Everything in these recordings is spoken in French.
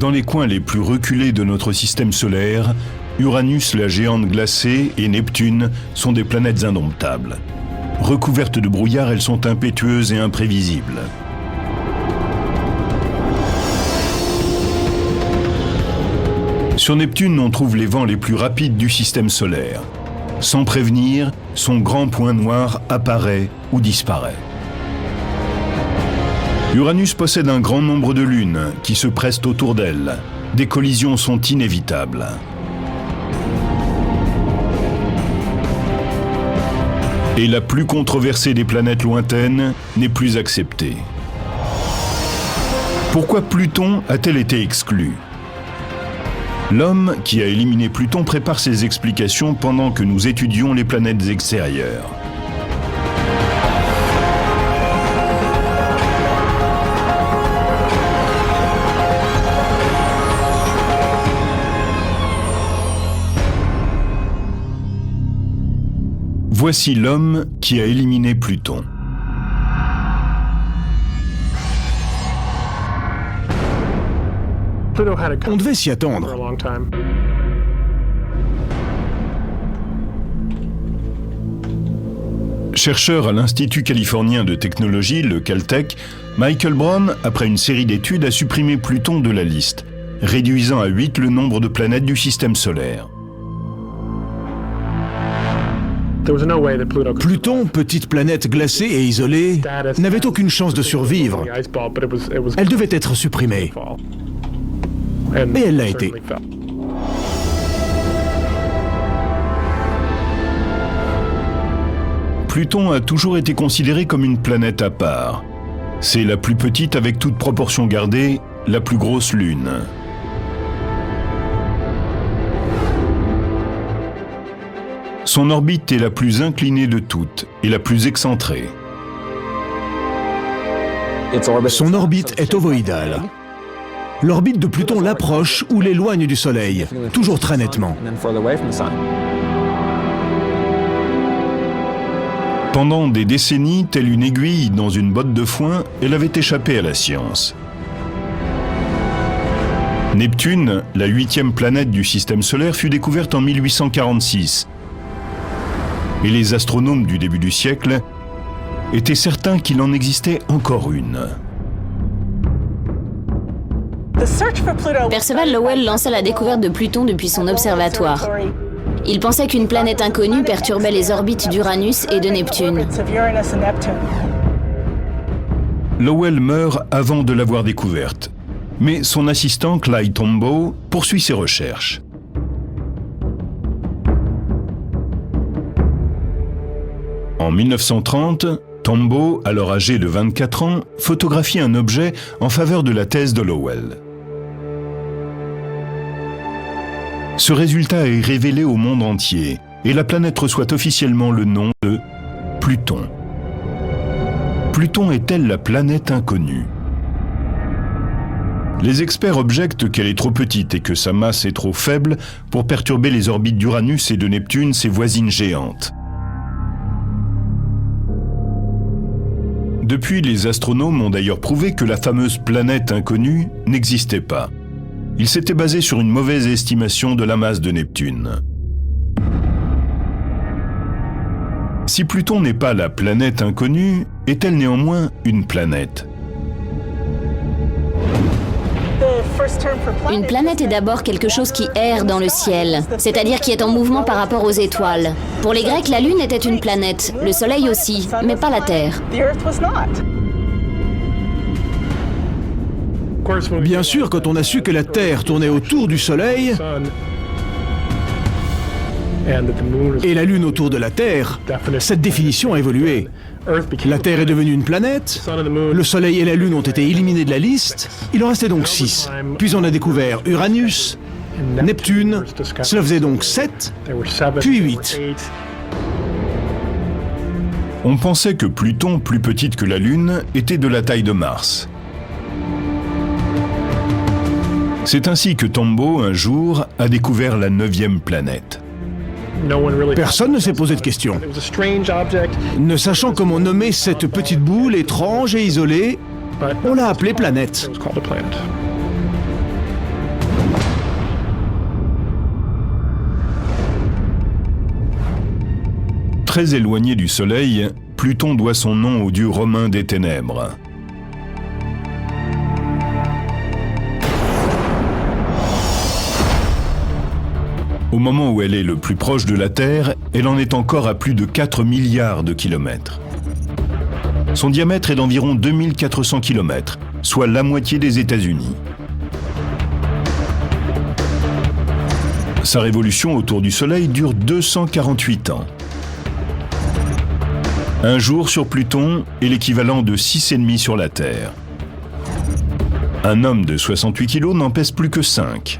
Dans les coins les plus reculés de notre système solaire, Uranus, la géante glacée, et Neptune sont des planètes indomptables. Recouvertes de brouillard, elles sont impétueuses et imprévisibles. Sur Neptune, on trouve les vents les plus rapides du système solaire. Sans prévenir, son grand point noir apparaît ou disparaît. Uranus possède un grand nombre de lunes qui se pressent autour d'elle. Des collisions sont inévitables. Et la plus controversée des planètes lointaines n'est plus acceptée. Pourquoi Pluton a-t-elle été exclue ? L'homme qui a éliminé Pluton prépare ses explications pendant que nous étudions les planètes extérieures. Voici l'homme qui a éliminé Pluton. On devait s'y attendre. Chercheur à l'Institut californien de technologie, le Caltech, Michael Brown, après une série d'études, a supprimé Pluton de la liste, réduisant à 8 le nombre de planètes du système solaire. Pluton, petite planète glacée et isolée, n'avait aucune chance de survivre. Elle devait être supprimée. Mais elle l'a été. Pluton a toujours été considéré comme une planète à part. C'est la plus petite avec toute proportion gardée, la plus grosse lune. Son orbite est la plus inclinée de toutes et la plus excentrée. Son orbite est ovoïdale. L'orbite de Pluton l'approche ou l'éloigne du Soleil, toujours très nettement. Pendant des décennies, telle une aiguille dans une botte de foin, elle avait échappé à la science. Neptune, la 8e planète du système solaire, fut découverte en 1846. Et les astronomes du début du siècle étaient certains qu'il en existait encore une. Percival Lowell lança la découverte de Pluton depuis son observatoire. Il pensait qu'une planète inconnue perturbait les orbites d'Uranus et de Neptune. Lowell meurt avant de l'avoir découverte, mais son assistant Clyde Tombaugh poursuit ses recherches. En 1930, Tombaugh, alors âgé de 24 ans, photographie un objet en faveur de la thèse de Lowell. Ce résultat est révélé au monde entier et la planète reçoit officiellement le nom de Pluton. Pluton est-elle la planète inconnue ? Les experts objectent qu'elle est trop petite et que sa masse est trop faible pour perturber les orbites d'Uranus et de Neptune, ses voisines géantes. Depuis, les astronomes ont d'ailleurs prouvé que la fameuse planète inconnue n'existait pas. Ils s'étaient basés sur une mauvaise estimation de la masse de Neptune. Si Pluton n'est pas la planète inconnue, est-elle néanmoins une planète ? Une planète est d'abord quelque chose qui erre dans le ciel, c'est-à-dire qui est en mouvement par rapport aux étoiles. Pour les Grecs, la Lune était une planète, le Soleil aussi, mais pas la Terre. Bien sûr, quand on a su que la Terre tournait autour du Soleil et la Lune autour de la Terre, cette définition a évolué. La Terre est devenue une planète, le Soleil et la Lune ont été éliminés de la liste, il en restait donc 6. Puis on a découvert Uranus, Neptune, cela faisait donc 7, puis 8. On pensait que Pluton, plus petite que la Lune, était de la taille de Mars. C'est ainsi que Tombaugh, un jour, a découvert la 9e planète. Personne ne s'est posé de questions. Ne sachant comment nommer cette petite boule étrange et isolée, on l'a appelée planète. Très éloigné du Soleil, Pluton doit son nom au dieu romain des ténèbres. Au moment où elle est le plus proche de la Terre, elle en est encore à plus de 4 milliards de kilomètres. Son diamètre est d'environ 2400 km, soit la moitié des États-Unis. Sa révolution autour du Soleil dure 248 ans. Un jour sur Pluton est l'équivalent de 6,5 sur la Terre. Un homme de 68 kg n'en pèse plus que 5.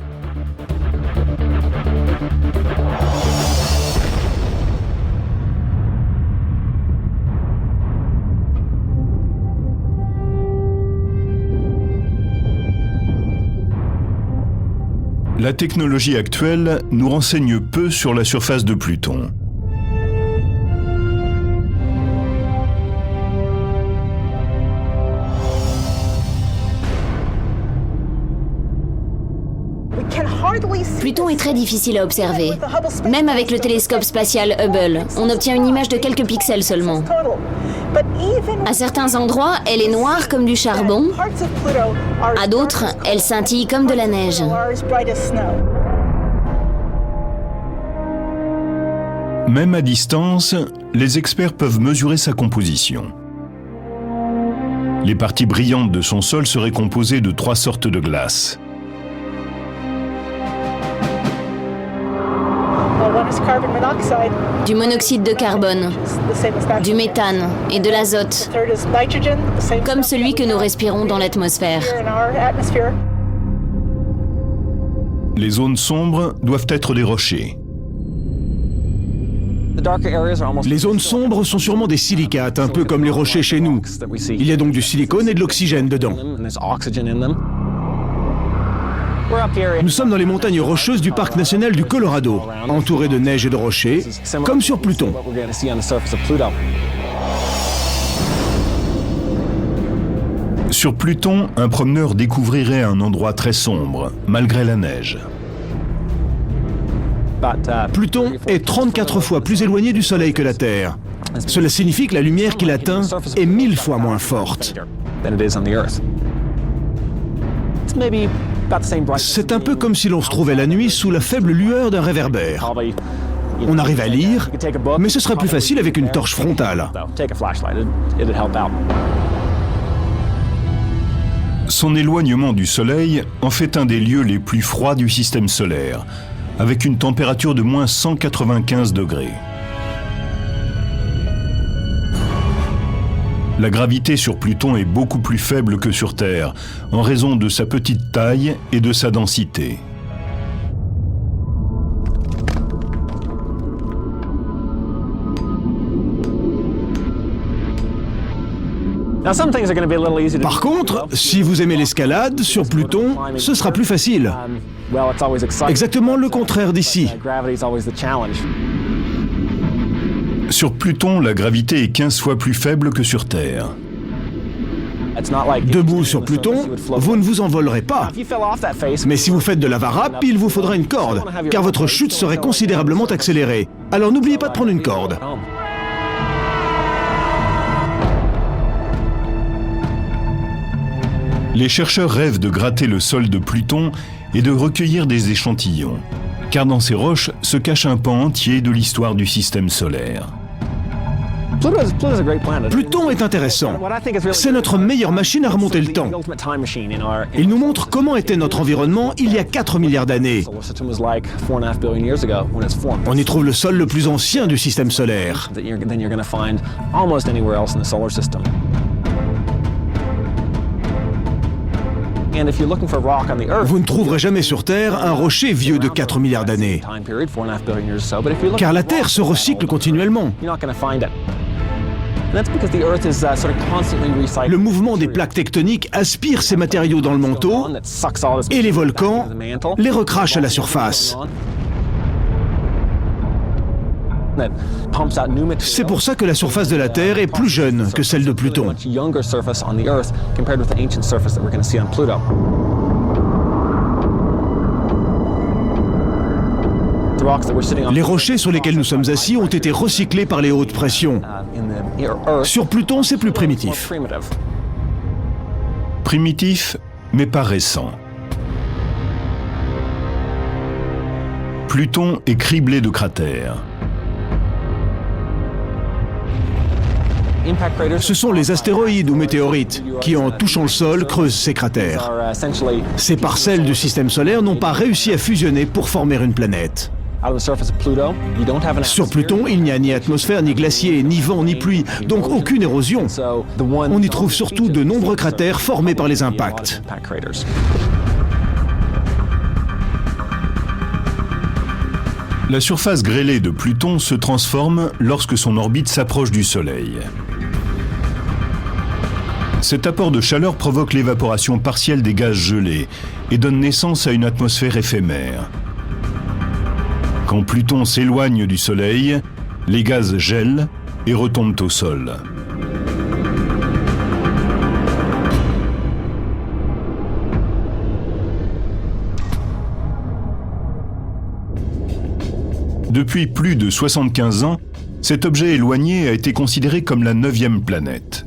La technologie actuelle nous renseigne peu sur la surface de Pluton. Pluton est très difficile à observer. Même avec le télescope spatial Hubble, on obtient une image de quelques pixels seulement. À certains endroits, elle est noire comme du charbon. À d'autres, elle scintille comme de la neige. Même à distance, les experts peuvent mesurer sa composition. Les parties brillantes de son sol seraient composées de 3 sortes de glace. Du monoxyde de carbone, du méthane et de l'azote, comme celui que nous respirons dans l'atmosphère. Les zones sombres doivent être des rochers. Les zones sombres sont sûrement des silicates, un peu comme les rochers chez nous. Il y a donc du silicone et de l'oxygène dedans. Nous sommes dans les montagnes rocheuses du parc national du Colorado, entourées de neige et de rochers, comme sur Pluton. Sur Pluton, un promeneur découvrirait un endroit très sombre, malgré la neige. Pluton est 34 fois plus éloigné du Soleil que la Terre. Cela signifie que la lumière qu'il atteint est 1000 fois moins forte. C'est un peu comme si l'on se trouvait la nuit sous la faible lueur d'un réverbère. On arrive à lire, mais ce serait plus facile avec une torche frontale. Son éloignement du Soleil en fait un des lieux les plus froids du système solaire, avec une température de moins 195 degrés. La gravité sur Pluton est beaucoup plus faible que sur Terre, en raison de sa petite taille et de sa densité. Par contre, si vous aimez l'escalade, sur Pluton, ce sera plus facile. Exactement le contraire d'ici. Sur Pluton, la gravité est 15 fois plus faible que sur Terre. Debout sur Pluton, vous ne vous envolerez pas. Mais si vous faites de la varap, il vous faudra une corde, car votre chute serait considérablement accélérée. Alors n'oubliez pas de prendre une corde. Les chercheurs rêvent de gratter le sol de Pluton et de recueillir des échantillons, car dans ces roches se cache un pan entier de l'histoire du système solaire. Pluton est intéressant. C'est notre meilleure machine à remonter le temps. Il nous montre comment était notre environnement il y a 4 milliards d'années. On y trouve le sol le plus ancien du système solaire. Vous ne trouverez jamais sur Terre un rocher vieux de 4 milliards d'années, car la Terre se recycle continuellement. Le mouvement des plaques tectoniques aspire ces matériaux dans le manteau et les volcans les recrachent à la surface. C'est pour ça que la surface de la Terre est plus jeune que celle de Pluton. Les rochers sur lesquels nous sommes assis ont été recyclés par les hautes pressions. Sur Pluton, c'est plus primitif. Primitif, mais pas récent. Pluton est criblé de cratères. Ce sont les astéroïdes ou météorites qui, en touchant le sol, creusent ces cratères. Ces parcelles du système solaire n'ont pas réussi à fusionner pour former une planète. Sur Pluton, il n'y a ni atmosphère, ni glacier, ni vent, ni pluie, donc aucune érosion. On y trouve surtout de nombreux cratères formés par les impacts. La surface grêlée de Pluton se transforme lorsque son orbite s'approche du Soleil. Cet apport de chaleur provoque l'évaporation partielle des gaz gelés et donne naissance à une atmosphère éphémère. Quand Pluton s'éloigne du Soleil, les gaz gèlent et retombent au sol. Depuis plus de 75 ans, cet objet éloigné a été considéré comme la 9e planète.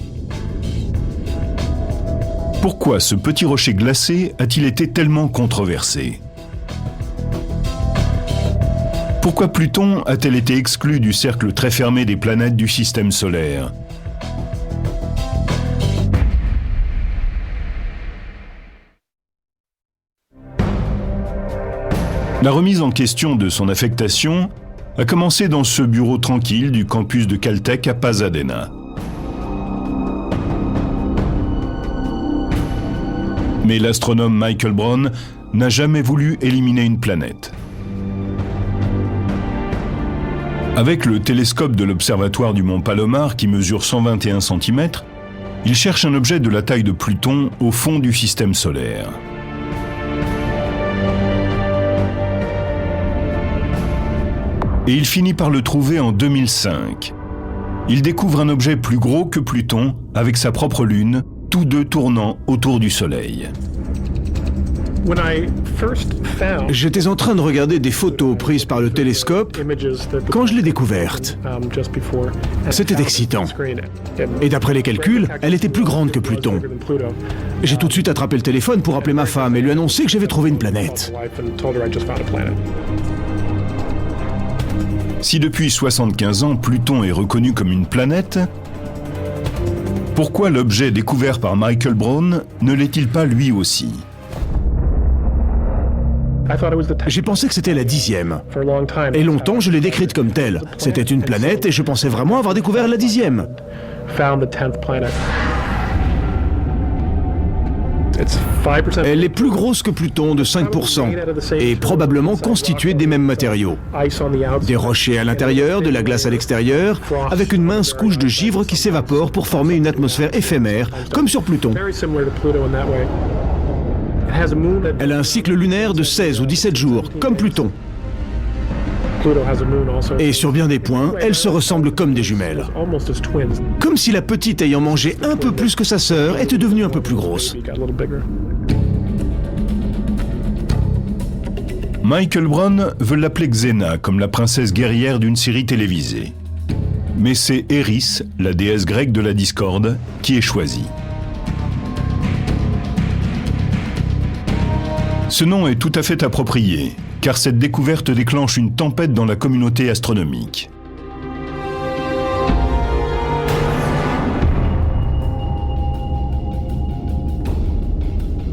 Pourquoi ce petit rocher glacé a-t-il été tellement controversé? Pourquoi Pluton a-t-elle été exclue du cercle très fermé des planètes du système solaire? La remise en question de son affectation a commencé dans ce bureau tranquille du campus de Caltech à Pasadena. Mais l'astronome Michael Brown n'a jamais voulu éliminer une planète. Avec le télescope de l'observatoire du mont Palomar qui mesure 121 cm, il cherche un objet de la taille de Pluton au fond du système solaire. Et il finit par le trouver en 2005. Il découvre un objet plus gros que Pluton, avec sa propre lune, tous deux tournant autour du Soleil. J'étais en train de regarder des photos prises par le télescope quand je l'ai découverte. C'était excitant. Et d'après les calculs, elle était plus grande que Pluton. J'ai tout de suite attrapé le téléphone pour appeler ma femme et lui annoncer que j'avais trouvé une planète. Si depuis 75 ans, Pluton est reconnu comme une planète, pourquoi l'objet découvert par Michael Brown ne l'est-il pas lui aussi? J'ai pensé que c'était la 10e. Et longtemps, je l'ai décrite comme telle. C'était une planète et je pensais vraiment avoir découvert la 10e. Elle est plus grosse que Pluton de 5% et probablement constituée des mêmes matériaux. Des rochers à l'intérieur, de la glace à l'extérieur, avec une mince couche de givre qui s'évapore pour former une atmosphère éphémère, comme sur Pluton. Elle a un cycle lunaire de 16 ou 17 jours, comme Pluton. Et sur bien des points, elles se ressemblent comme des jumelles. Comme si la petite ayant mangé un peu plus que sa sœur était devenue un peu plus grosse. Michael Brown veut l'appeler Xena, comme la princesse guerrière d'une série télévisée. Mais c'est Eris, la déesse grecque de la discorde, qui est choisie. Ce nom est tout à fait approprié, car cette découverte déclenche une tempête dans la communauté astronomique.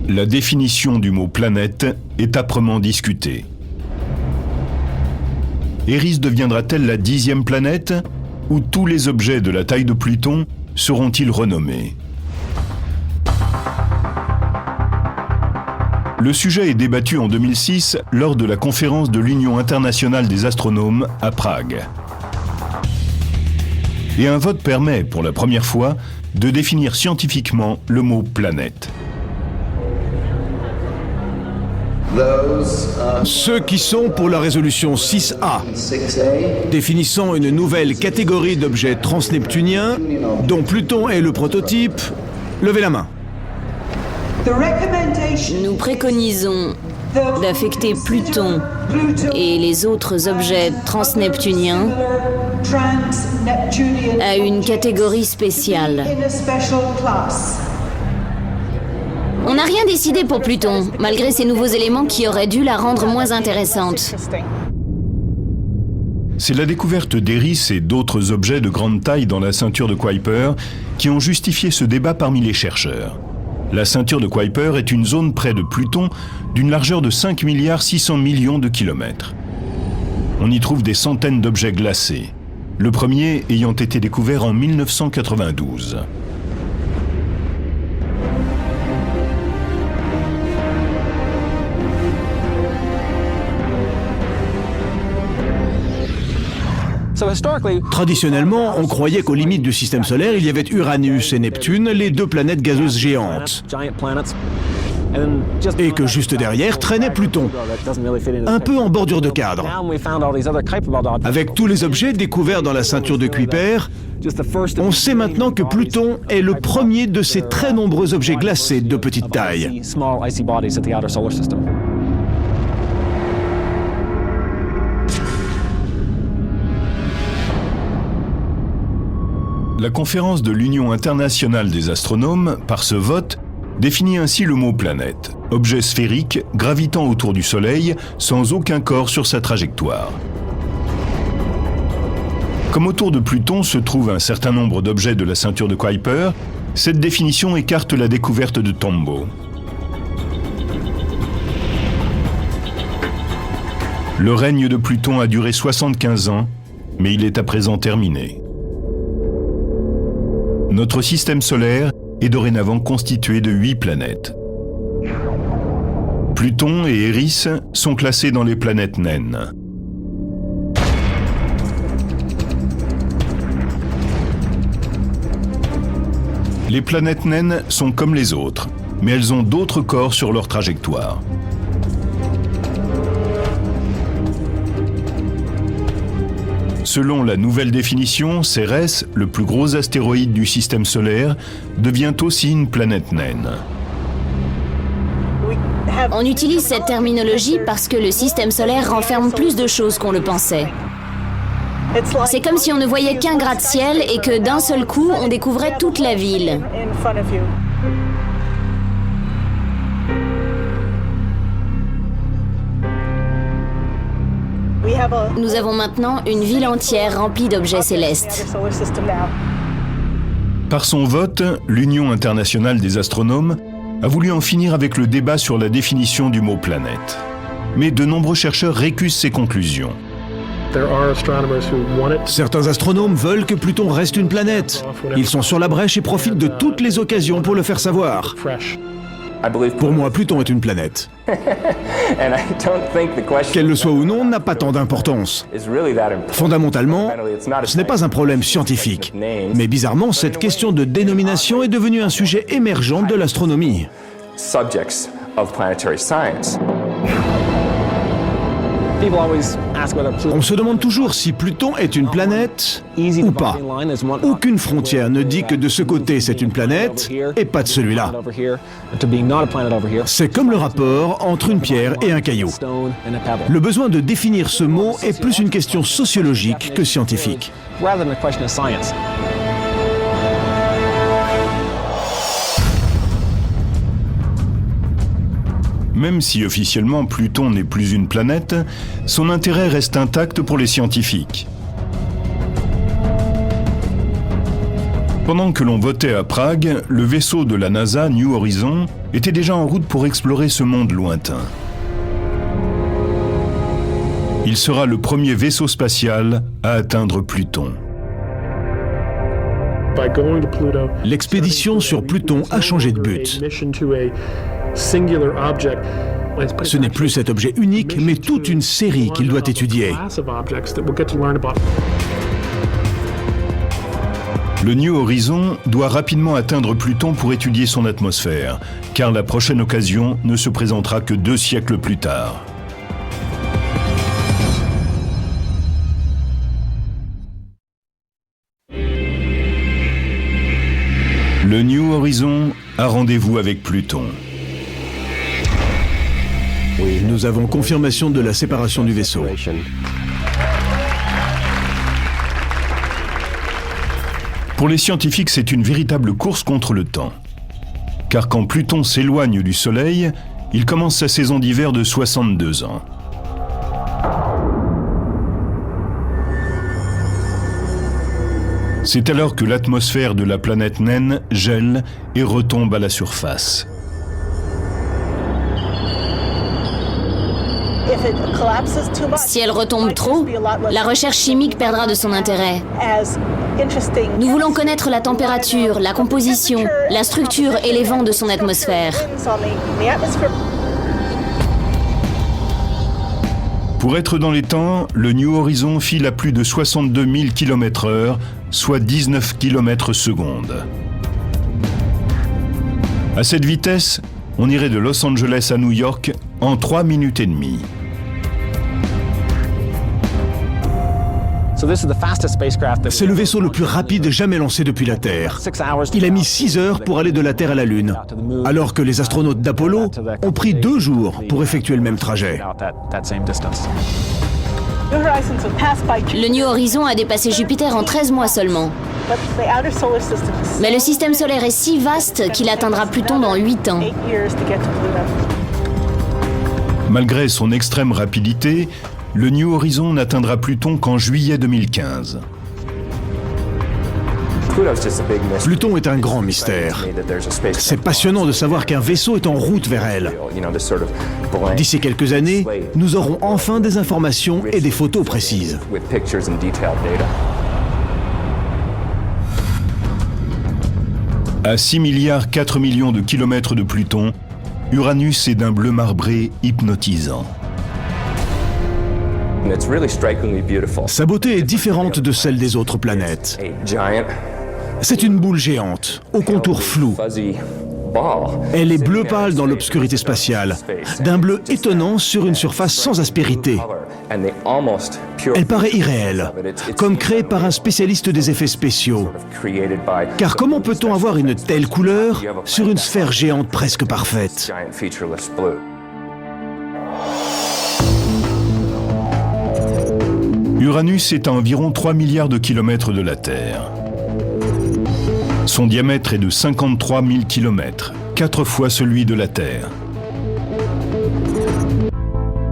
La définition du mot planète est âprement discutée. Eris deviendra-t-elle la 10e planète, ou tous les objets de la taille de Pluton seront-ils renommés? Le sujet est débattu en 2006 lors de la conférence de l'Union internationale des astronomes à Prague. Et un vote permet, pour la première fois, de définir scientifiquement le mot planète. Ceux qui sont pour la résolution 6A, définissant une nouvelle catégorie d'objets transneptuniens, dont Pluton est le prototype, levez la main. Nous préconisons d'affecter Pluton et les autres objets transneptuniens à une catégorie spéciale. On n'a rien décidé pour Pluton, malgré ces nouveaux éléments qui auraient dû la rendre moins intéressante. C'est la découverte d'Eris et d'autres objets de grande taille dans la ceinture de Kuiper qui ont justifié ce débat parmi les chercheurs. La ceinture de Kuiper est une zone près de Pluton d'une largeur de 5 600 millions de kilomètres. On y trouve des centaines d'objets glacés, le premier ayant été découvert en 1992. Traditionnellement, on croyait qu'aux limites du système solaire, il y avait Uranus et Neptune, les deux planètes gazeuses géantes. Et que juste derrière traînait Pluton, un peu en bordure de cadre. Avec tous les objets découverts dans la ceinture de Kuiper, on sait maintenant que Pluton est le premier de ces très nombreux objets glacés de petite taille. La conférence de l'Union internationale des astronomes, par ce vote, définit ainsi le mot planète, objet sphérique gravitant autour du Soleil sans aucun corps sur sa trajectoire. Comme autour de Pluton se trouve un certain nombre d'objets de la ceinture de Kuiper, cette définition écarte la découverte de Tombaugh. Le règne de Pluton a duré 75 ans, mais il est à présent terminé. Notre système solaire est dorénavant constitué de 8 planètes. Pluton et Eris sont classés dans les planètes naines. Les planètes naines sont comme les autres, mais elles ont d'autres corps sur leur trajectoire. Selon la nouvelle définition, Cérès, le plus gros astéroïde du système solaire, devient aussi une planète naine. On utilise cette terminologie parce que le système solaire renferme plus de choses qu'on le pensait. C'est comme si on ne voyait qu'un gratte-ciel et que d'un seul coup, on découvrait toute la ville. Nous avons maintenant une ville entière remplie d'objets célestes. Par son vote, l'Union internationale des astronomes a voulu en finir avec le débat sur la définition du mot planète. Mais de nombreux chercheurs récusent ces conclusions. Certains astronomes veulent que Pluton reste une planète. Ils sont sur la brèche et profitent de toutes les occasions pour le faire savoir. Pour moi, Pluton est une planète. Qu'elle le soit ou non n'a pas tant d'importance. Fondamentalement, ce n'est pas un problème scientifique. Mais bizarrement, cette question de dénomination est devenue un sujet émergent de l'astronomie. On se demande toujours si Pluton est une planète ou pas. Aucune frontière ne dit que de ce côté c'est une planète et pas de celui-là. C'est comme le rapport entre une pierre et un caillou. Le besoin de définir ce mot est plus une question sociologique que scientifique. Même si officiellement Pluton n'est plus une planète, son intérêt reste intact pour les scientifiques. Pendant que l'on votait à Prague, le vaisseau de la NASA New Horizon était déjà en route pour explorer ce monde lointain. Il sera le premier vaisseau spatial à atteindre Pluton. L'expédition sur Pluton a changé de but. Ce n'est plus cet objet unique, mais toute une série qu'il doit étudier. Le New Horizon doit rapidement atteindre Pluton pour étudier son atmosphère, car la prochaine occasion ne se présentera que 2 siècles plus tard. Le New Horizon a rendez-vous avec Pluton. Nous avons confirmation de la séparation du vaisseau. Pour les scientifiques, c'est une véritable course contre le temps. Car quand Pluton s'éloigne du Soleil, il commence sa saison d'hiver de 62 ans. C'est alors que l'atmosphère de la planète naine gèle et retombe à la surface. Si elle retombe trop, la recherche chimique perdra de son intérêt. Nous voulons connaître la température, la composition, la structure et les vents de son atmosphère. Pour être dans les temps, le New Horizon file à plus de 62 000 km/h, soit 19 km/s. À cette vitesse, on irait de Los Angeles à New York en 3 minutes et demie. C'est le vaisseau le plus rapide jamais lancé depuis la Terre. Il a mis 6 heures pour aller de la Terre à la Lune, alors que les astronautes d'Apollo ont pris 2 jours pour effectuer le même trajet. Le New Horizon a dépassé Jupiter en 13 mois seulement. Mais le système solaire est si vaste qu'il atteindra Pluton dans 8 ans. Malgré son extrême rapidité, le New Horizon n'atteindra Pluton qu'en juillet 2015. Pluton est un grand mystère. C'est passionnant de savoir qu'un vaisseau est en route vers elle. D'ici quelques années, nous aurons enfin des informations et des photos précises. À 6 milliards 4 millions de kilomètres de Pluton, Uranus est d'un bleu marbré hypnotisant. Sa beauté est différente de celle des autres planètes. C'est une boule géante, au contour flou. Elle est bleu pâle dans l'obscurité spatiale, d'un bleu étonnant sur une surface sans aspérité. Elle paraît irréelle, comme créée par un spécialiste des effets spéciaux. Car comment peut-on avoir une telle couleur sur une sphère géante presque parfaite ? Uranus est à environ 3 milliards de kilomètres de la Terre. Son diamètre est de 53 000 kilomètres, 4 fois celui de la Terre.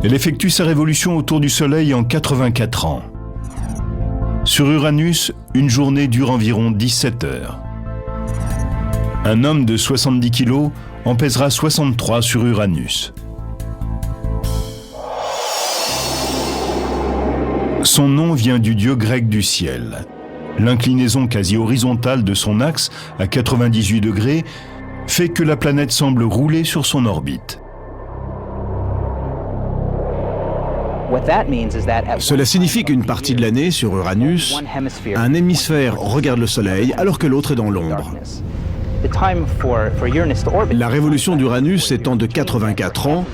Elle effectue sa révolution autour du Soleil en 84 ans. Sur Uranus, une journée dure environ 17 heures. Un homme de 70 kilos en pèsera 63 sur Uranus. Son nom vient du dieu grec du ciel. L'inclinaison quasi horizontale de son axe, à 98 degrés, fait que la planète semble rouler sur son orbite. Cela signifie qu'une partie de l'année, sur Uranus, un hémisphère regarde le Soleil alors que l'autre est dans l'ombre. La révolution d'Uranus étant de 84 ans,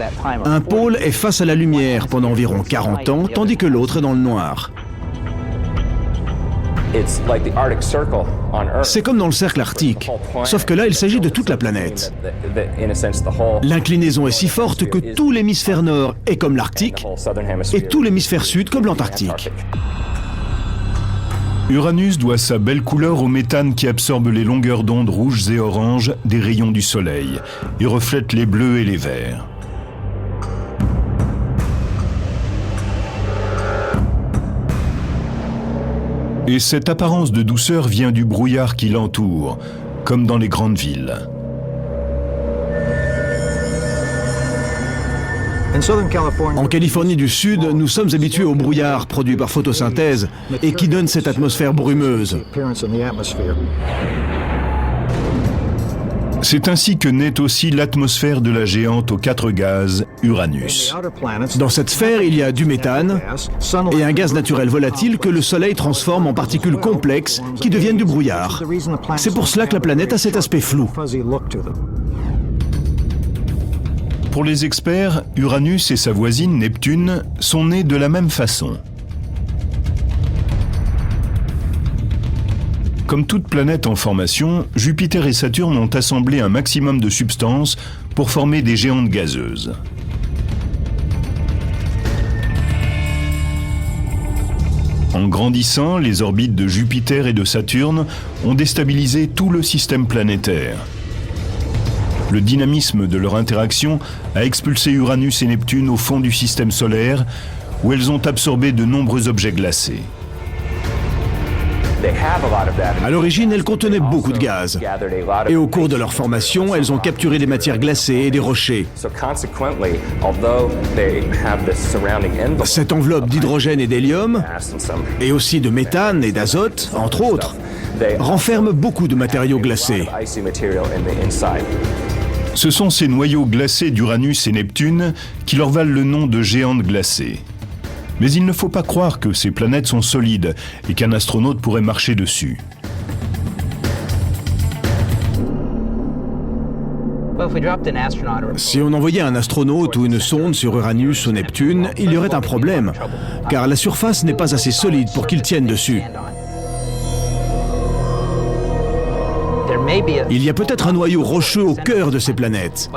un pôle est face à la lumière pendant environ 40 ans, tandis que l'autre est dans le noir. C'est comme dans le cercle arctique, sauf que là, il s'agit de toute la planète. L'inclinaison est si forte que tout l'hémisphère nord est comme l'Arctique et tout l'hémisphère sud comme l'Antarctique. Uranus doit sa belle couleur au méthane qui absorbe les longueurs d'onde rouges et oranges des rayons du Soleil et reflète les bleus et les verts. Et cette apparence de douceur vient du brouillard qui l'entoure, comme dans les grandes villes. En Californie du Sud, nous sommes habitués au brouillard produit par photosynthèse et qui donne cette atmosphère brumeuse. C'est ainsi que naît aussi l'atmosphère de la géante aux 4 gaz, Uranus. Dans cette sphère, il y a du méthane et un gaz naturel volatile que le Soleil transforme en particules complexes qui deviennent du brouillard. C'est pour cela que la planète a cet aspect flou. Pour les experts, Uranus et sa voisine Neptune sont nés de la même façon. Comme toute planète en formation, Jupiter et Saturne ont assemblé un maximum de substances pour former des géantes gazeuses. En grandissant, les orbites de Jupiter et de Saturne ont déstabilisé tout le système planétaire. Le dynamisme de leur interaction a expulsé Uranus et Neptune au fond du système solaire, où elles ont absorbé de nombreux objets glacés. À l'origine, elles contenaient beaucoup de gaz. Et au cours de leur formation, elles ont capturé des matières glacées et des rochers. Cette enveloppe d'hydrogène et d'hélium, et aussi de méthane et d'azote, entre autres, renferme beaucoup de matériaux glacés. Ce sont ces noyaux glacés d'Uranus et Neptune qui leur valent le nom de géantes glacées. Mais il ne faut pas croire que ces planètes sont solides et qu'un astronaute pourrait marcher dessus. Si on envoyait un astronaute ou une sonde sur Uranus ou Neptune, il y aurait un problème, car la surface n'est pas assez solide pour qu'ils tiennent dessus. Il y a peut-être un noyau rocheux au cœur de ces planètes,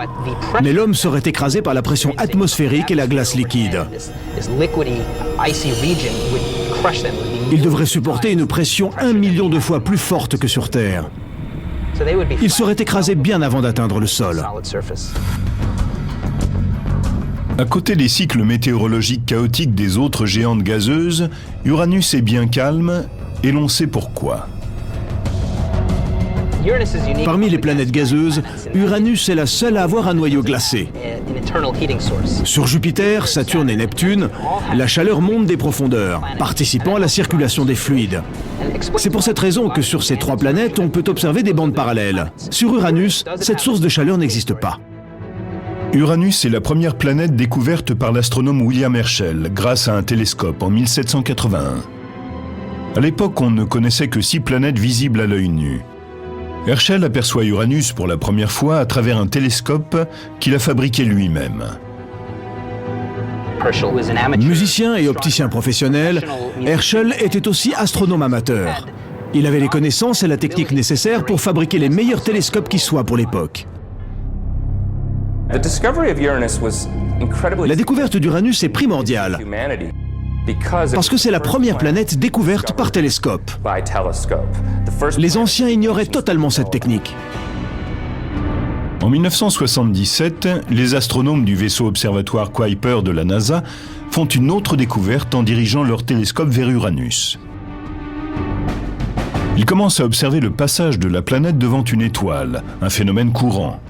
mais l'homme serait écrasé par la pression atmosphérique et la glace liquide. Il devrait supporter une pression 1 million de fois plus forte que sur Terre. Il serait écrasé bien avant d'atteindre le sol. À côté des cycles météorologiques chaotiques des autres géantes gazeuses, Uranus est bien calme et l'on sait pourquoi. Parmi les planètes gazeuses, Uranus est la seule à avoir un noyau glacé. Sur Jupiter, Saturne et Neptune, la chaleur monte des profondeurs, participant à la circulation des fluides. C'est pour cette raison que sur ces 3 planètes, on peut observer des bandes parallèles. Sur Uranus, cette source de chaleur n'existe pas. Uranus est la première planète découverte par l'astronome William Herschel grâce à un télescope en 1781. À l'époque, on ne connaissait que 6 planètes visibles à l'œil nu. Herschel aperçoit Uranus pour la première fois à travers un télescope qu'il a fabriqué lui-même. Musicien et opticien professionnel, Herschel était aussi astronome amateur. Il avait les connaissances et la technique nécessaires pour fabriquer les meilleurs télescopes qui soient pour l'époque. La découverte d'Uranus est primordiale, parce que c'est la première planète découverte par télescope. Les anciens ignoraient totalement cette technique. En 1977, les astronomes du vaisseau observatoire Kuiper de la NASA font une autre découverte en dirigeant leur télescope vers Uranus. Ils commencent à observer le passage de la planète devant une étoile, un phénomène courant.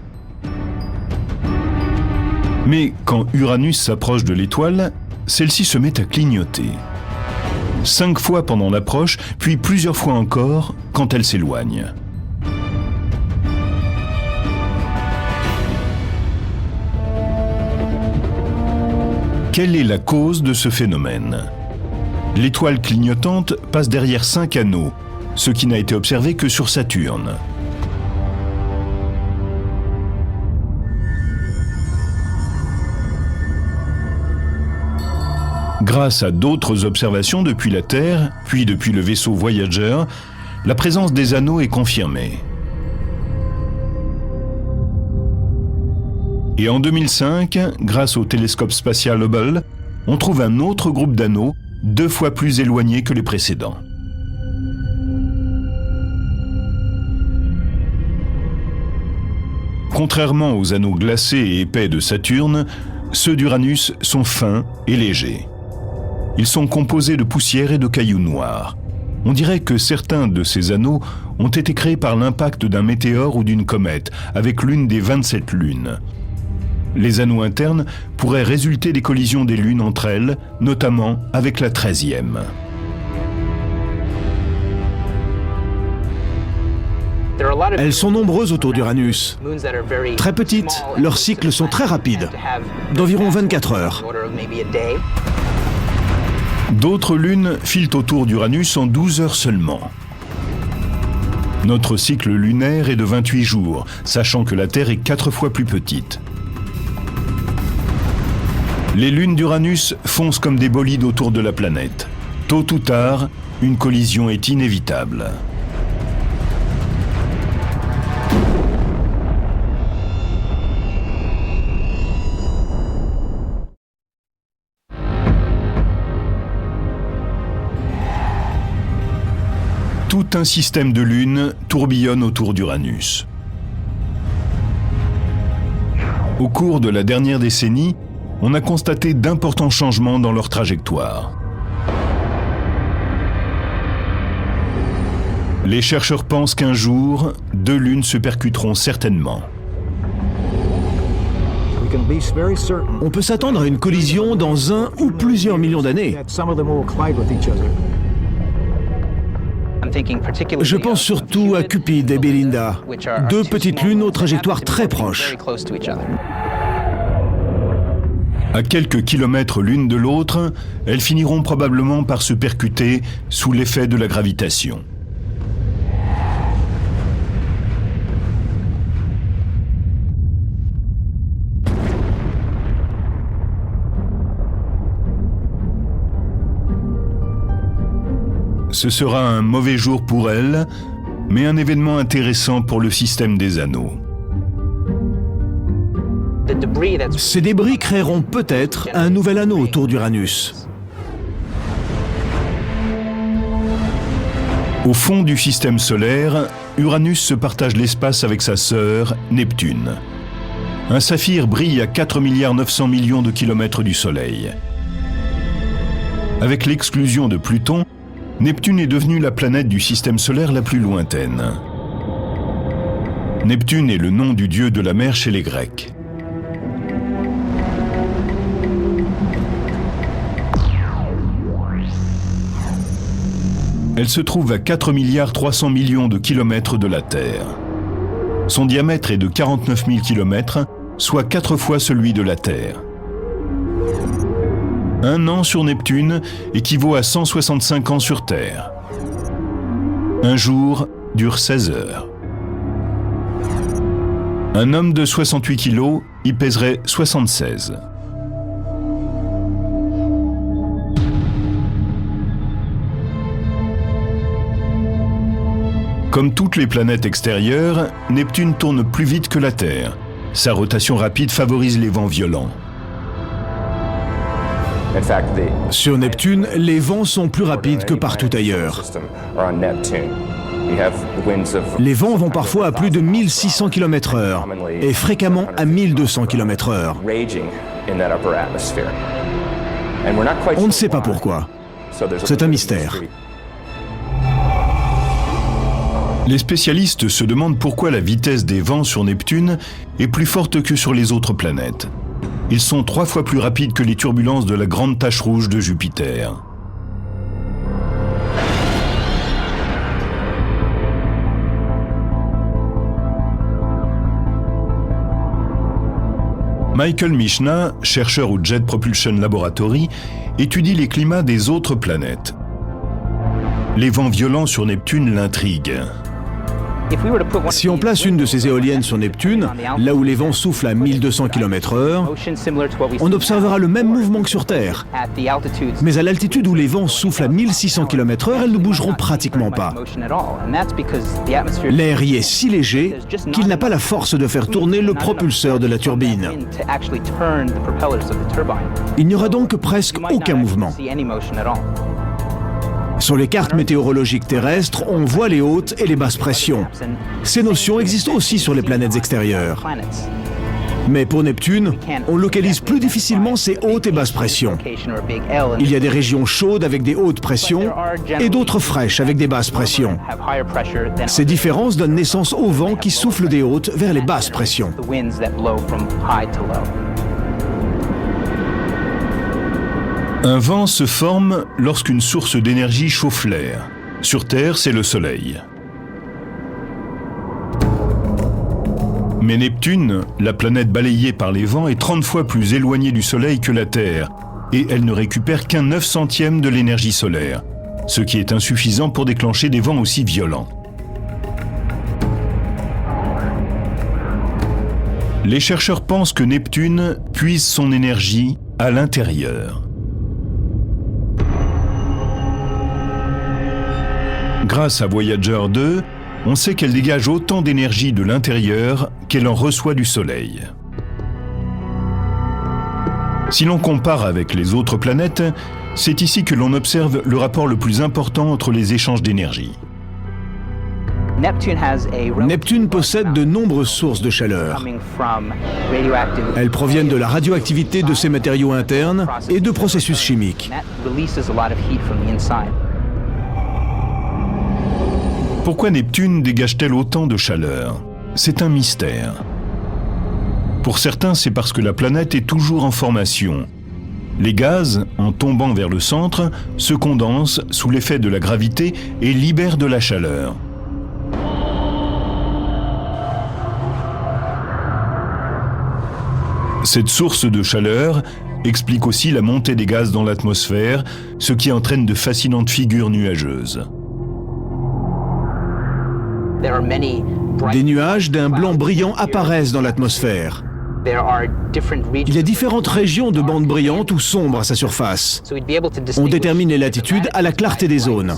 Mais quand Uranus s'approche de l'étoile, celle-ci se met à clignoter. 5 fois pendant l'approche, puis plusieurs fois encore quand elle s'éloigne. Quelle est la cause de ce phénomène? L'étoile clignotante passe derrière 5 anneaux, ce qui n'a été observé que sur Saturne. Grâce à d'autres observations depuis la Terre, puis depuis le vaisseau Voyager, la présence des anneaux est confirmée. Et en 2005, grâce au télescope spatial Hubble, on trouve un autre groupe d'anneaux, 2 fois plus éloignés que les précédents. Contrairement aux anneaux glacés et épais de Saturne, ceux d'Uranus sont fins et légers. Ils sont composés de poussière et de cailloux noirs. On dirait que certains de ces anneaux ont été créés par l'impact d'un météore ou d'une comète, avec l'une des 27 lunes. Les anneaux internes pourraient résulter des collisions des lunes entre elles, notamment avec la 13e. Elles sont nombreuses autour d'Uranus. Très petites, leurs cycles sont très rapides, d'environ 24 heures. D'autres lunes filent autour d'Uranus en 12 heures seulement. Notre cycle lunaire est de 28 jours, sachant que la Terre est 4 fois plus petite. Les lunes d'Uranus foncent comme des bolides autour de la planète. Tôt ou tard, une collision est inévitable. Tout un système de lunes tourbillonne autour d'Uranus. Au cours de la dernière décennie, on a constaté d'importants changements dans leur trajectoire. Les chercheurs pensent qu'un jour, 2 lunes se percuteront certainement. On peut s'attendre à une collision dans 1 ou plusieurs millions d'années. Je pense surtout à Cupid et Belinda, 2 petites lunes aux trajectoires très proches. À quelques kilomètres l'une de l'autre, elles finiront probablement par se percuter sous l'effet de la gravitation. Ce sera un mauvais jour pour elles, mais un événement intéressant pour le système des anneaux. Ces débris créeront peut-être un nouvel anneau autour d'Uranus. Au fond du système solaire, Uranus se partage l'espace avec sa sœur, Neptune. Un saphir brille à 4,9 milliards de kilomètres du Soleil. Avec l'exclusion de Pluton, Neptune est devenue la planète du système solaire la plus lointaine. Neptune est le nom du dieu de la mer chez les Grecs. Elle se trouve à 4,3 milliards de kilomètres de la Terre. Son diamètre est de 49 000 kilomètres, soit 4 fois celui de la Terre. Un an sur Neptune équivaut à 165 ans sur Terre. Un jour dure 16 heures. Un homme de 68 kilos y pèserait 76. Comme toutes les planètes extérieures, Neptune tourne plus vite que la Terre. Sa rotation rapide favorise les vents violents. Sur Neptune, les vents sont plus rapides que partout ailleurs. Les vents vont parfois à plus de 1600 km/h et fréquemment à 1200 km/h. On ne sait pas pourquoi. C'est un mystère. Les spécialistes se demandent pourquoi la vitesse des vents sur Neptune est plus forte que sur les autres planètes. Ils sont 3 fois plus rapides que les turbulences de la grande tache rouge de Jupiter. Michael Michna, chercheur au Jet Propulsion Laboratory, étudie les climats des autres planètes. Les vents violents sur Neptune l'intriguent. Si on place une de ces éoliennes sur Neptune, là où les vents soufflent à 1200 km/h, on observera le même mouvement que sur Terre. Mais à l'altitude où les vents soufflent à 1600 km/h, elles ne bougeront pratiquement pas. L'air y est si léger qu'il n'a pas la force de faire tourner le propulseur de la turbine. Il n'y aura donc presque aucun mouvement. Sur les cartes météorologiques terrestres, on voit les hautes et les basses pressions. Ces notions existent aussi sur les planètes extérieures. Mais pour Neptune, on localise plus difficilement ces hautes et basses pressions. Il y a des régions chaudes avec des hautes pressions et d'autres fraîches avec des basses pressions. Ces différences donnent naissance aux vents qui soufflent des hautes vers les basses pressions. Un vent se forme lorsqu'une source d'énergie chauffe l'air. Sur Terre, c'est le Soleil. Mais Neptune, la planète balayée par les vents, est 30 fois plus éloignée du Soleil que la Terre, et elle ne récupère qu'un 9/100 de l'énergie solaire, ce qui est insuffisant pour déclencher des vents aussi violents. Les chercheurs pensent que Neptune puise son énergie à l'intérieur. Grâce à Voyager 2, on sait qu'elle dégage autant d'énergie de l'intérieur qu'elle en reçoit du Soleil. Si l'on compare avec les autres planètes, c'est ici que l'on observe le rapport le plus important entre les échanges d'énergie. Neptune possède de nombreuses sources de chaleur. Elles proviennent de la radioactivité de ses matériaux internes et de processus chimiques. Pourquoi Neptune dégage-t-elle autant de chaleur? C'est un mystère. Pour certains, c'est parce que la planète est toujours en formation. Les gaz, en tombant vers le centre, se condensent sous l'effet de la gravité et libèrent de la chaleur. Cette source de chaleur explique aussi la montée des gaz dans l'atmosphère, ce qui entraîne de fascinantes figures nuageuses. Des nuages d'un blanc brillant apparaissent dans l'atmosphère. Il y a différentes régions de bandes brillantes ou sombres à sa surface. On détermine les latitudes à la clarté des zones.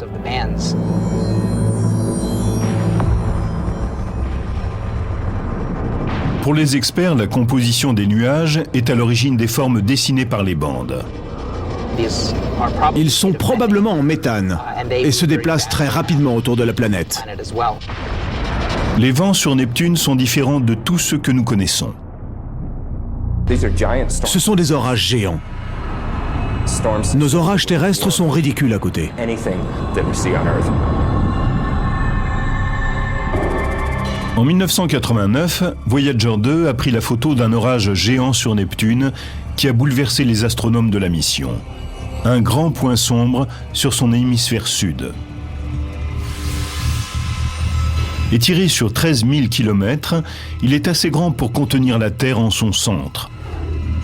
Pour les experts, la composition des nuages est à l'origine des formes dessinées par les bandes. Ils sont probablement en méthane et se déplacent très rapidement autour de la planète. Les vents sur Neptune sont différents de tous ceux que nous connaissons. Ce sont des orages géants. Nos orages terrestres sont ridicules à côté. En 1989, Voyager 2 a pris la photo d'un orage géant sur Neptune qui a bouleversé les astronomes de la mission. Un grand point sombre sur son hémisphère sud. Étiré sur 13 000 km, il est assez grand pour contenir la Terre en son centre.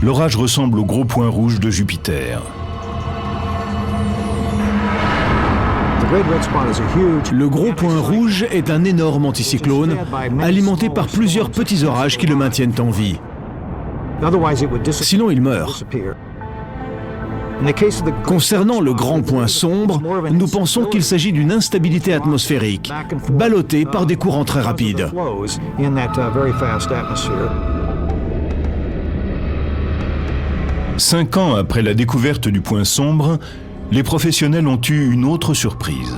L'orage ressemble au gros point rouge de Jupiter. Le gros point rouge est un énorme anticyclone alimenté par plusieurs petits orages qui le maintiennent en vie. Sinon, il meurt. Concernant le grand point sombre, nous pensons qu'il s'agit d'une instabilité atmosphérique, ballottée par des courants très rapides. 5 ans après la découverte du point sombre, les professionnels ont eu une autre surprise.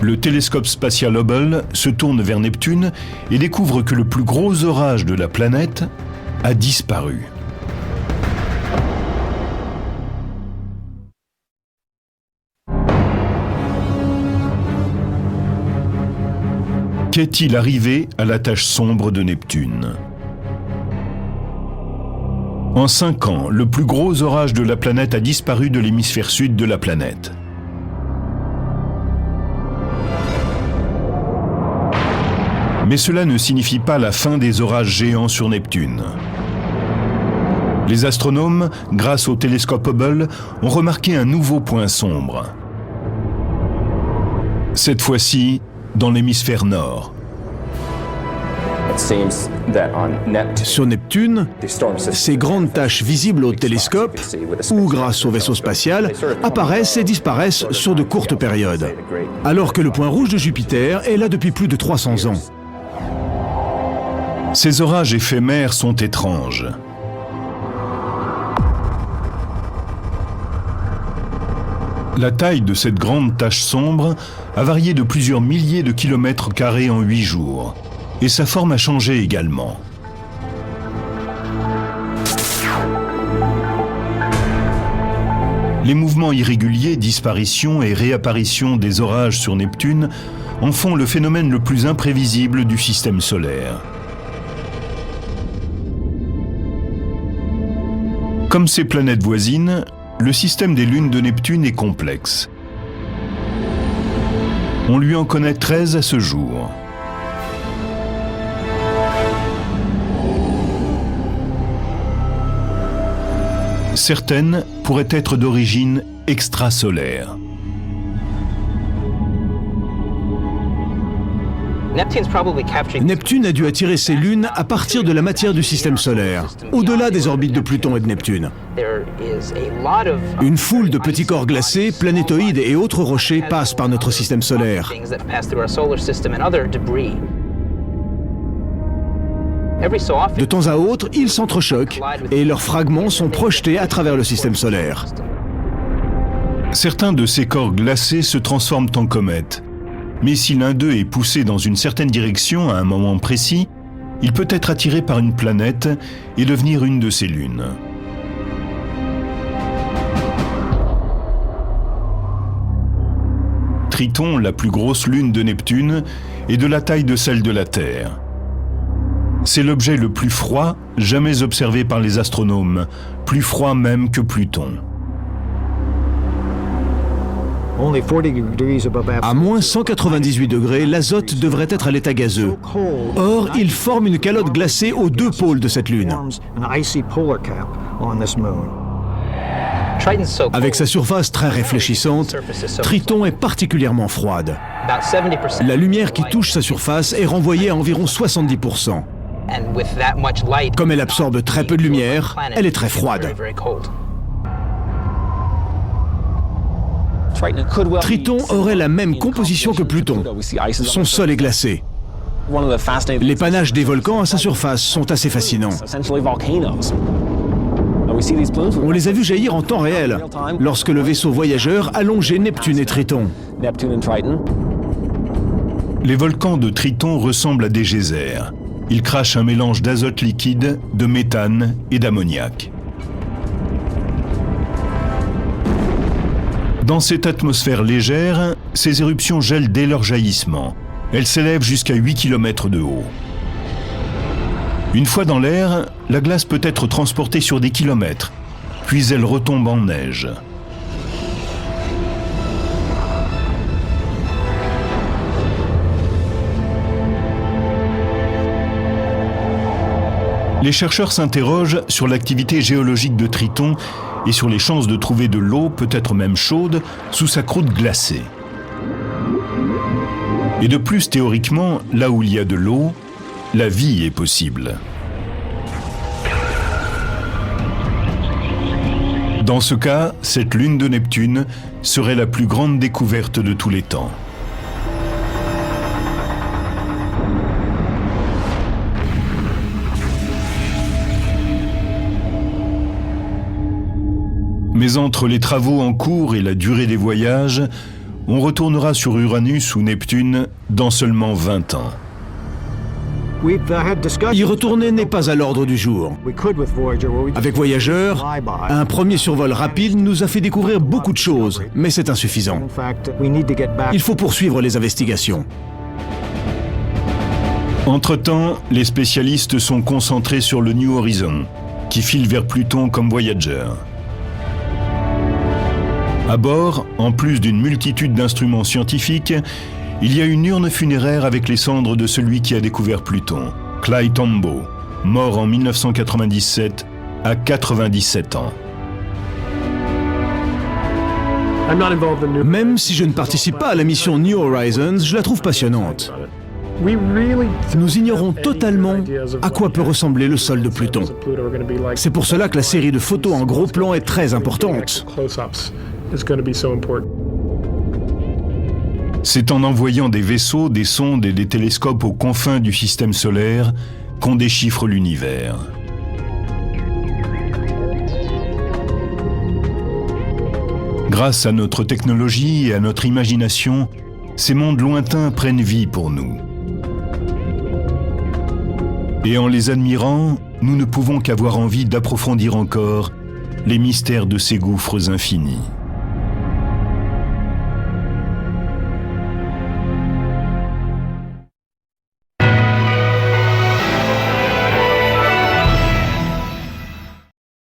Le télescope spatial Hubble se tourne vers Neptune et découvre que le plus gros orage de la planète a disparu. Qu'est-il arrivé à la tache sombre de Neptune? En 5 ans, le plus gros orage de la planète a disparu de l'hémisphère sud de la planète. Mais cela ne signifie pas la fin des orages géants sur Neptune. Les astronomes, grâce au télescope Hubble, ont remarqué un nouveau point sombre. Cette fois-ci, dans l'hémisphère nord. Sur Neptune, ces grandes taches visibles au télescope ou grâce au vaisseau spatial apparaissent et disparaissent sur de courtes périodes, alors que le point rouge de Jupiter est là depuis plus de 300 ans. Ces orages éphémères sont étranges. La taille de cette grande tache sombre a varié de plusieurs milliers de kilomètres carrés en 8 jours. Et sa forme a changé également. Les mouvements irréguliers, disparition et réapparition des orages sur Neptune en font le phénomène le plus imprévisible du système solaire. Comme ses planètes voisines, le système des lunes de Neptune est complexe. On lui en connaît 13 à ce jour. Certaines pourraient être d'origine extrasolaire. Neptune a dû attirer ses lunes à partir de la matière du système solaire, au-delà des orbites de Pluton et de Neptune. Une foule de petits corps glacés, planétoïdes et autres rochers passent par notre système solaire. De temps à autre, ils s'entrechoquent et leurs fragments sont projetés à travers le système solaire. Certains de ces corps glacés se transforment en comètes. Mais si l'un d'eux est poussé dans une certaine direction à un moment précis, il peut être attiré par une planète et devenir une de ses lunes. Triton, la plus grosse lune de Neptune, est de la taille de celle de la Terre. C'est l'objet le plus froid jamais observé par les astronomes, plus froid même que Pluton. À moins 198 degrés, l'azote devrait être à l'état gazeux. Or, il forme une calotte glacée aux deux pôles de cette lune. Avec sa surface très réfléchissante, Triton est particulièrement froide. La lumière qui touche sa surface est renvoyée à environ 70%. Comme elle absorbe très peu de lumière, elle est très froide. Triton aurait la même composition que Pluton. Son sol est glacé. Les panaches des volcans à sa surface sont assez fascinants. On les a vus jaillir en temps réel, lorsque le vaisseau voyageur allongeait Neptune et Triton. Les volcans de Triton ressemblent à des geysers. Ils crachent un mélange d'azote liquide, de méthane et d'ammoniac. Dans cette atmosphère légère, ces éruptions gèlent dès leur jaillissement. Elles s'élèvent jusqu'à 8 km de haut. Une fois dans l'air, la glace peut être transportée sur des kilomètres, puis elle retombe en neige. Les chercheurs s'interrogent sur l'activité géologique de Triton et sur les chances de trouver de l'eau, peut-être même chaude, sous sa croûte glacée. Et de plus, théoriquement, là où il y a de l'eau, la vie est possible. Dans ce cas, cette lune de Neptune serait la plus grande découverte de tous les temps. Mais entre les travaux en cours et la durée des voyages, on retournera sur Uranus ou Neptune dans seulement 20 ans. Y retourner n'est pas à l'ordre du jour. Avec Voyager, un premier survol rapide nous a fait découvrir beaucoup de choses, mais c'est insuffisant. Il faut poursuivre les investigations. Entre-temps, les spécialistes sont concentrés sur le New Horizon, qui file vers Pluton comme Voyager. À bord, en plus d'une multitude d'instruments scientifiques, il y a une urne funéraire avec les cendres de celui qui a découvert Pluton, Clyde Tombaugh, mort en 1997 à 97 ans. Même si je ne participe pas à la mission New Horizons, je la trouve passionnante. Nous ignorons totalement à quoi peut ressembler le sol de Pluton. C'est pour cela que la série de photos en gros plan est très importante. C'est en envoyant des vaisseaux, des sondes et des télescopes aux confins du système solaire qu'on déchiffre l'univers. Grâce à notre technologie et à notre imagination, ces mondes lointains prennent vie pour nous. Et en les admirant, nous ne pouvons qu'avoir envie d'approfondir encore les mystères de ces gouffres infinis.